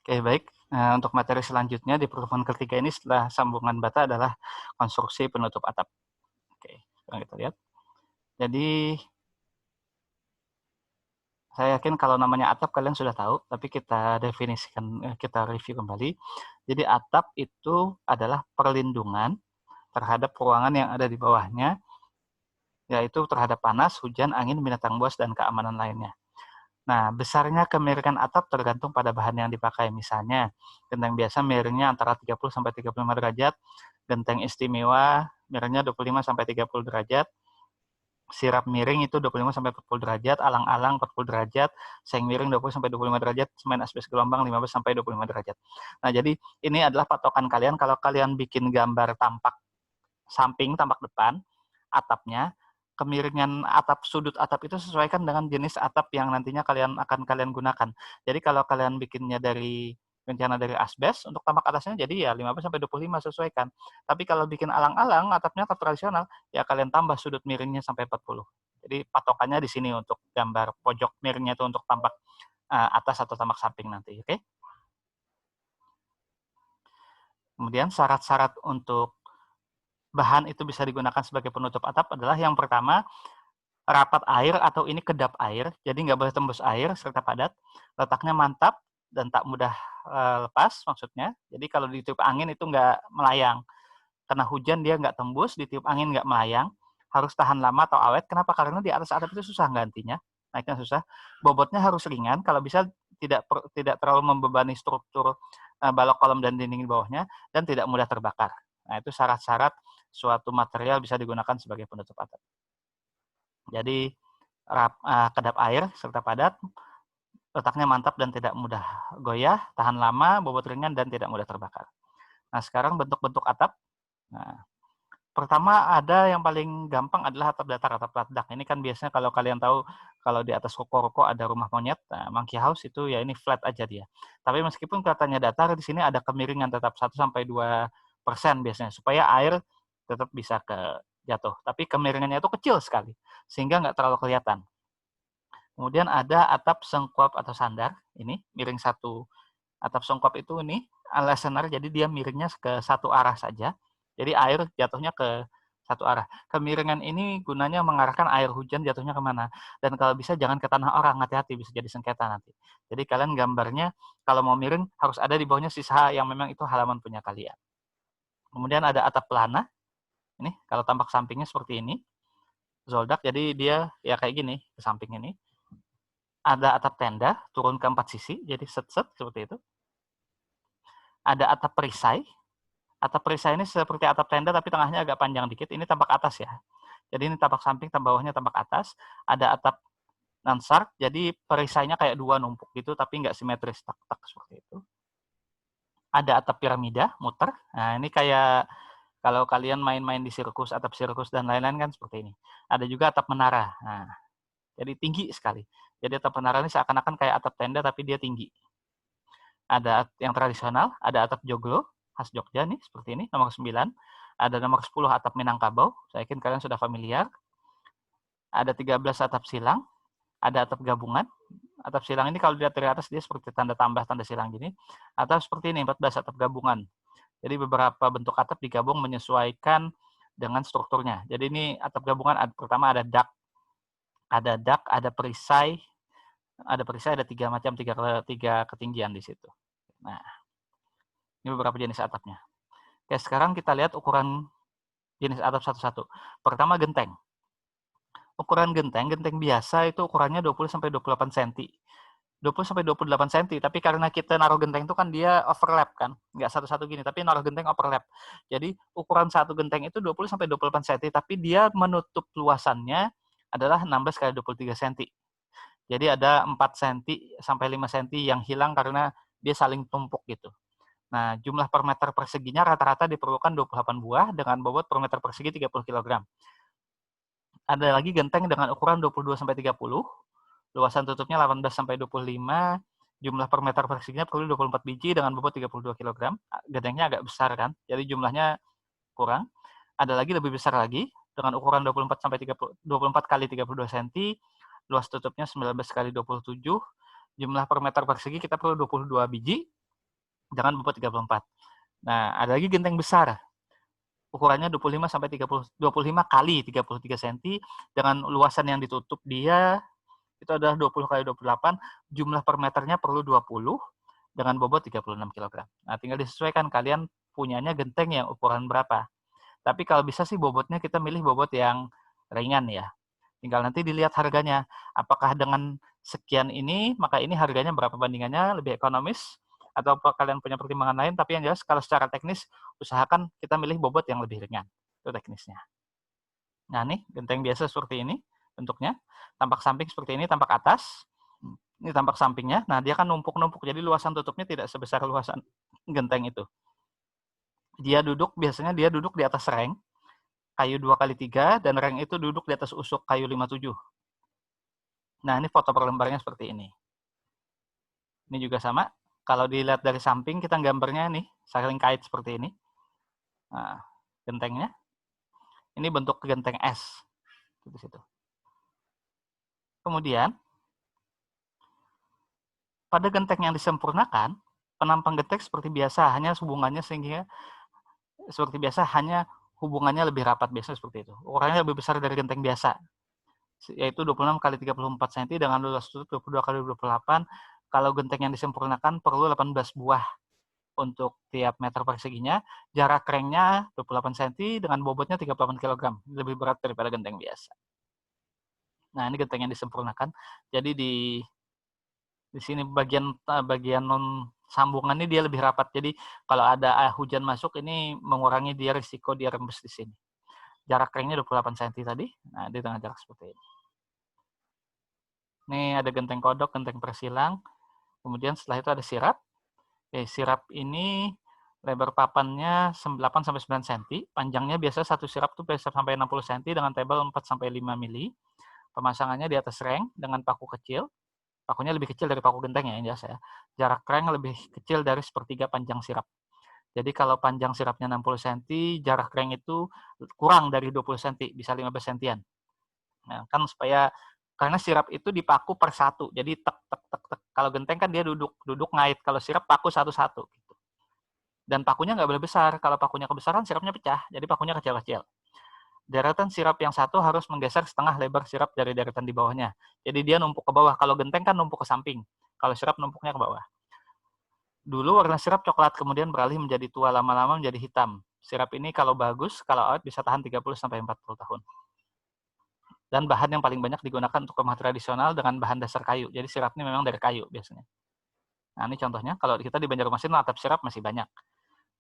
Oke, baik. Untuk materi selanjutnya di pertemuan ketiga ini setelah sambungan bata adalah konstruksi penutup atap. Oke, sekarang kita lihat. Jadi, saya yakin kalau namanya atap kalian sudah tahu, tapi kita definisikan, kita review kembali. Jadi atap itu adalah perlindungan terhadap ruangan yang ada di bawahnya, yaitu terhadap panas, hujan, angin, binatang buas, dan keamanan lainnya. Nah, besarnya kemiringan atap tergantung pada bahan yang dipakai. Misalnya, genteng biasa miringnya antara 30 sampai 35 derajat, genteng istimewa miringnya 25 sampai 30 derajat, sirap miring itu 25 sampai 40 derajat, alang-alang 40 derajat, seng miring 20 sampai 25 derajat, semen asbes gelombang 15 sampai 25 derajat. Nah, jadi ini adalah patokan kalian kalau kalian bikin gambar tampak samping, tampak depan, atapnya, kemiringan atap, sudut atap itu sesuaikan dengan jenis atap yang nantinya kalian gunakan. Jadi kalau kalian bikinnya dari rencana dari asbes, untuk tampak atasnya jadi ya 15 sampai 25 sesuaikan. Tapi kalau bikin alang-alang, atapnya atap tradisional, ya kalian tambah sudut miringnya sampai 40. Jadi patokannya di sini untuk gambar pojok miringnya itu untuk tampak atas atau tampak samping nanti, oke? Kemudian syarat-syarat untuk bahan itu bisa digunakan sebagai penutup atap adalah yang pertama, rapat air atau ini kedap air, jadi nggak boleh tembus air serta padat, letaknya mantap dan tak mudah lepas maksudnya. Jadi kalau ditiup angin itu nggak melayang. Kena hujan dia nggak tembus, ditiup angin nggak melayang, harus tahan lama atau awet. Kenapa? Karena di atas atap itu susah gantinya, naiknya susah. Bobotnya harus ringan, kalau bisa tidak terlalu membebani struktur balok kolom dan dinding di bawahnya, dan tidak mudah terbakar. Nah, itu syarat-syarat suatu material bisa digunakan sebagai penutup atap. Jadi kedap air serta padat, letaknya mantap dan tidak mudah goyah, tahan lama, bobot ringan, dan tidak mudah terbakar. Nah, sekarang bentuk-bentuk atap. Nah, pertama ada yang paling gampang adalah atap datar, atap ladak. Ini kan biasanya kalau kalian tahu, kalau di atas ruko-ruko ada rumah monyet, nah, monkey house itu ya ini flat aja dia. Tapi meskipun kelihatannya datar, di sini ada kemiringan tetap 1-2% biasanya, supaya air tetap bisa jatuh. Tapi kemiringannya itu kecil sekali, sehingga nggak terlalu kelihatan. Kemudian ada atap sengkuap atau sandar, ini miring satu. Atap sengkuap itu ini alasanar, jadi dia miringnya ke satu arah saja. Jadi air jatuhnya ke satu arah. Kemiringan ini gunanya mengarahkan air hujan jatuhnya kemana. Dan kalau bisa jangan ke tanah orang, hati-hati bisa jadi sengketa nanti. Jadi kalian gambarnya kalau mau miring harus ada di bawahnya sisa yang memang itu halaman punya kalian. Kemudian ada atap pelana. Ini kalau tampak sampingnya seperti ini. Zoldak, jadi dia ya kayak gini ke samping ini. Ada atap tenda, turun ke 4 sisi, jadi set-set seperti itu. Ada atap perisai. Atap perisai ini seperti atap tenda, tapi tengahnya agak panjang dikit. Ini tampak atas ya. Jadi ini tampak samping, tampak bawahnya tampak atas. Ada atap mansard, jadi perisainya kayak dua numpuk gitu, tapi nggak simetris, tak-tak seperti itu. Ada atap piramida, muter. Nah, ini kayak kalau kalian main-main di sirkus, atap sirkus dan lain-lain kan seperti ini. Ada juga atap menara. Nah, jadi tinggi sekali. Jadi atap menara ini seakan-akan kayak atap tenda, tapi dia tinggi. Ada yang tradisional, ada atap joglo, khas Jogja nih, seperti ini, nomor 9. Ada nomor 10 atap Minangkabau, saya yakin kalian sudah familiar. Ada 13 atap silang, ada atap gabungan. Atap silang ini kalau dilihat dari atas dia seperti tanda tambah, tanda silang gini. Atau seperti ini, 14 atap gabungan. Jadi beberapa bentuk atap digabung menyesuaikan dengan strukturnya. Jadi ini atap gabungan, pertama ada dak, ada perisai, ada 3 macam, 3 ketinggian di situ. Nah, ini beberapa jenis atapnya. Oke, sekarang kita lihat ukuran jenis atap satu-satu. Pertama, genteng. Ukuran genteng biasa itu ukurannya 20-28 cm. 20-28 cm, tapi karena kita naruh genteng itu kan dia overlap kan, nggak satu-satu gini, tapi naruh genteng overlap. Jadi ukuran satu genteng itu 20-28 cm, tapi dia menutup luasannya adalah 16x23 cm. Jadi ada 4 cm sampai 5 cm yang hilang karena dia saling tumpuk gitu. Nah, jumlah per meter perseginya rata-rata diperlukan 28 buah dengan bobot per meter persegi 30 kg. Ada lagi genteng dengan ukuran 22-30, luasan tutupnya 18-25, jumlah per meter perseginya perlu 24 biji dengan bobot 32 kg. Gentengnya agak besar kan, jadi jumlahnya kurang. Ada lagi lebih besar lagi dengan ukuran 24 kali 32 cm, luas tutupnya 19 kali 27, jumlah per meter persegi kita perlu 22 biji dengan bobot 34. Nah, ada lagi genteng besar. Ukurannya 25 sampai 25 kali 33 cm dengan luasan yang ditutup dia itu adalah 20 kali 28, jumlah per meternya perlu 20 dengan bobot 36 kg. Nah, tinggal disesuaikan kalian punyanya genteng yang ukuran berapa. Tapi kalau bisa sih bobotnya kita milih bobot yang ringan ya. Tinggal nanti dilihat harganya. Apakah dengan sekian ini, maka ini harganya berapa bandingannya, lebih ekonomis, atau kalian punya pertimbangan lain, tapi yang jelas kalau secara teknis, usahakan kita milih bobot yang lebih ringan. Itu teknisnya. Nah, nih, genteng biasa seperti ini bentuknya. Tampak samping seperti ini, tampak atas. Ini tampak sampingnya. Nah, dia kan numpuk-numpuk, jadi luasan tutupnya tidak sebesar luasan genteng itu. Biasanya dia duduk di atas reng, kayu 2x3, dan reng itu duduk di atas usuk kayu 57. Nah, ini foto per lembarnya seperti ini. Ini juga sama. Kalau dilihat dari samping, kita gambarnya nih, saling kait seperti ini. Nah, gentengnya. Ini bentuk genteng S. Di situ. Kemudian, pada genteng yang disempurnakan, penampang genteng seperti biasa, hanya hubungannya sehingga seperti biasa hanya hubungannya lebih rapat, biasa seperti itu. Ukurannya lebih besar dari genteng biasa, yaitu 26 kali 34 cm dengan luas tutup 22 kali 28. Kalau genteng yang disempurnakan perlu 18 buah untuk tiap meter perseginya. Jarak rengnya 28 cm dengan bobotnya 38 kg, lebih berat daripada genteng biasa. Nah, ini genteng yang disempurnakan. Jadi di sini bagian sambungan ini dia lebih rapat. Jadi kalau ada hujan masuk ini mengurangi dia risiko dia rembes di sini. Jarak rengnya 28 cm tadi. Nah, di tengah jarak seperti ini. Ini ada genteng kodok, genteng persilang. Kemudian setelah itu ada sirap. Sirap ini lebar papannya 8 sampai 9 cm. Panjangnya biasa satu sirap itu bisa sampai 60 cm dengan tebal 4 sampai 5 mili. Pemasangannya di atas reng dengan paku kecil. Pakunya lebih kecil dari paku genteng ya, jelas ya. Jarak reng lebih kecil dari sepertiga panjang sirap. Jadi kalau panjang sirapnya 60 cm, jarak reng itu kurang dari 20 cm, bisa 15 cm-an. Nah, kan supaya karena sirap itu dipaku per satu, jadi tek tek tek tek. Kalau genteng kan dia duduk ngait, kalau sirap paku satu-satu. Gitu. Dan pakunya nggak boleh besar, kalau pakunya kebesaran sirapnya pecah, jadi pakunya kecil-kecil. Deretan sirap yang satu harus menggeser setengah lebar sirap dari deretan di bawahnya. Jadi dia numpuk ke bawah. Kalau genteng kan numpuk ke samping. Kalau sirap numpuknya ke bawah. Dulu warna sirap coklat, kemudian beralih menjadi tua, lama-lama menjadi hitam. Sirap ini kalau bagus, kalau awet bisa tahan 30-40 tahun. Dan bahan yang paling banyak digunakan untuk rumah tradisional dengan bahan dasar kayu. Jadi sirapnya memang dari kayu biasanya. Nah, ini contohnya. Kalau kita di Banjarmasin, atap sirap masih banyak.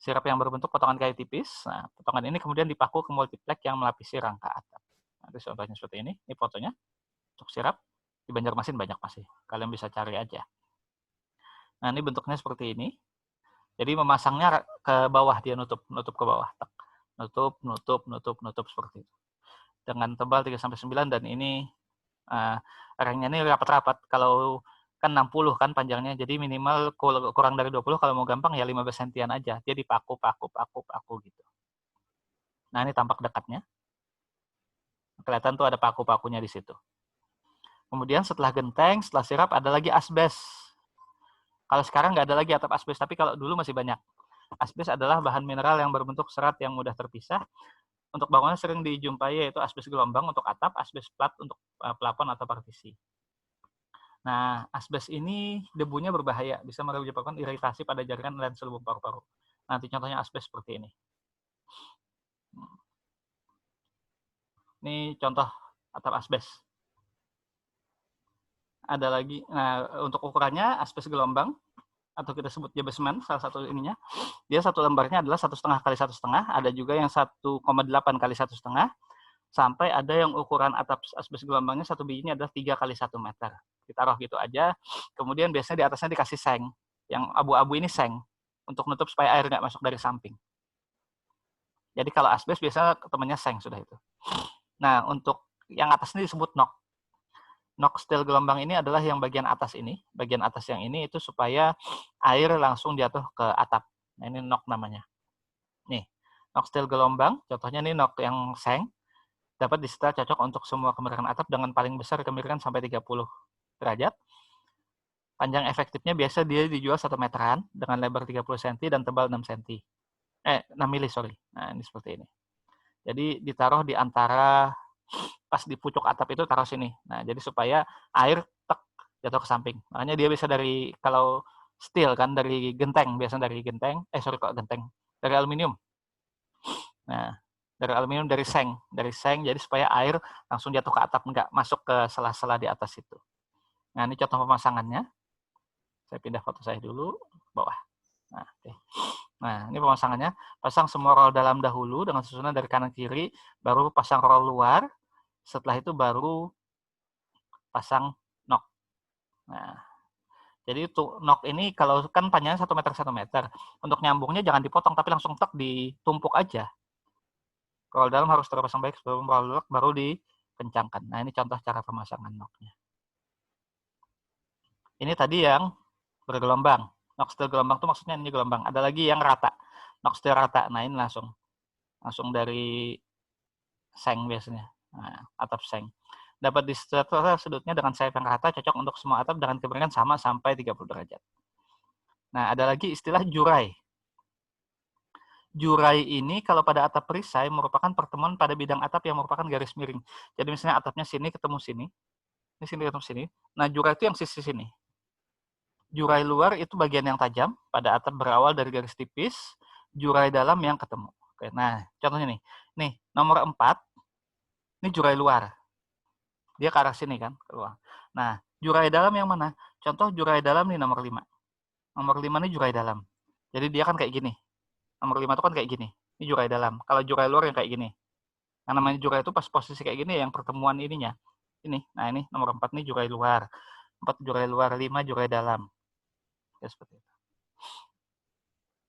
Sirap yang berbentuk potongan kayu tipis. Nah, potongan ini kemudian dipaku ke multiplek yang melapisi rangka atap. Nanti contohnya seperti ini. Ini fotonya. Untuk sirap. Di Banjarmasin banyak masih. Kalian bisa cari aja. Nah, ini bentuknya seperti ini. Jadi memasangnya ke bawah, dia nutup ke bawah. Nutup seperti itu. Dengan tebal 3-9 dan ini rengnya ini rapat-rapat. Kalau kan 60 kan panjangnya, jadi minimal kurang dari 20, kalau mau gampang ya 15 sentian aja. Dia dipaku gitu. Nah, ini tampak dekatnya. Kelihatan tuh ada paku-pakunya di situ. Kemudian setelah genteng, setelah sirap ada lagi asbes. Kalau sekarang nggak ada lagi atap asbes, tapi kalau dulu masih banyak. Asbes adalah bahan mineral yang berbentuk serat yang mudah terpisah. Untuk bangunan sering dijumpai yaitu asbes gelombang untuk atap, asbes plat untuk plafon atau partisi. Nah, asbes ini debunya berbahaya, bisa menyebabkan iritasi pada jaringan dan selubung paru-paru. Nanti contohnya asbes seperti ini. Ini contoh atap asbes. Ada lagi, nah untuk ukurannya asbes gelombang atau kita sebut basement, salah satu ininya. Dia satu lembarnya adalah 1,5 kali 1,5. Ada juga yang 1,8 kali 1,5. Sampai ada yang ukuran atap asbes gelombangnya satu bijinya adalah 3 kali 1 meter. Ditaruh gitu aja. Kemudian biasanya di atasnya dikasih seng. Yang abu-abu ini seng. Untuk nutup supaya air nggak masuk dari samping. Jadi kalau asbes biasanya temannya seng sudah itu. Nah, untuk yang atas ini disebut nok. Nok steel gelombang ini adalah yang bagian atas ini. Bagian atas yang ini itu supaya air langsung jatuh ke atap. Nah, ini nok namanya. Nih, nok steel gelombang. Contohnya ini nok yang seng. Dapat disetel cocok untuk semua kemiringan atap dengan paling besar kemiringan sampai 30 derajat. Panjang efektifnya biasa dia dijual 1 meteran dengan lebar 30 cm dan tebal 6 cm. 6 mili, sorry. Nah, ini seperti ini. Jadi ditaruh di antara, pas di pucuk atap itu taruh sini. Nah, jadi supaya air tek jatuh ke samping. Makanya dia bisa dari, kalau steel kan dari genteng, biasanya dari genteng, sorry kok genteng, dari aluminium. Nah, dari aluminium, dari seng, jadi supaya air langsung jatuh ke atap, nggak masuk ke sela-sela di atas itu. Nah, ini contoh pemasangannya. Saya pindah foto saya dulu ke bawah. Nah, oke. Nah, ini pemasangannya. Pasang semua roll dalam dahulu dengan susunan dari kanan kiri, baru pasang roll luar. Setelah itu baru pasang nok. Nah, jadi itu nok ini kalau kan panjangnya 1 meter 1 meter. Untuk nyambungnya jangan dipotong, tapi langsung tek ditumpuk aja. Roll dalam harus terpasang baik sebelum roll luar baru dikencangkan. Nah, ini contoh cara pemasangan noknya. Ini tadi yang bergelombang. Nok steel gelombang itu maksudnya ini gelombang. Ada lagi yang rata. Nok steel rata. Nah, ini langsung dari seng biasanya. Nah, atap seng. Dapat disetor sudutnya dengan sayap yang rata, cocok untuk semua atap dengan kemiringan sama sampai 30 derajat. Nah, ada lagi istilah jurai. Jurai ini kalau pada atap perisai merupakan pertemuan pada bidang atap yang merupakan garis miring. Jadi misalnya atapnya sini ketemu sini, ini sini ketemu sini. Nah, jurai itu yang sisi sini. Jurai luar itu bagian yang tajam pada atap berawal dari garis tipis, jurai dalam yang ketemu. Oke, nah, contohnya nih. Nih, nomor 4, ini jurai luar. Dia ke arah sini kan, keluar. Nah, jurai dalam yang mana? Contoh jurai dalam nih nomor 5. Nomor 5 ini jurai dalam. Jadi dia kan kayak gini. Nomor 5 itu kan kayak gini. Ini jurai dalam. Kalau jurai luar yang kayak gini. Yang namanya jurai itu pas posisi kayak gini yang pertemuan ininya. Ini. Nah, ini nomor 4 ini jurai luar. 4 jurai luar, 5 jurai dalam. Ya, seperti itu.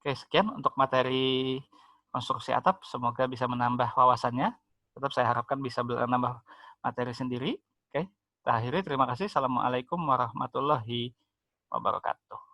Oke, sekian untuk materi konstruksi atap. Semoga bisa menambah wawasannya. Tetap saya harapkan bisa menambah materi sendiri. Oke, kita akhiri. Terima kasih. Assalamualaikum warahmatullahi wabarakatuh.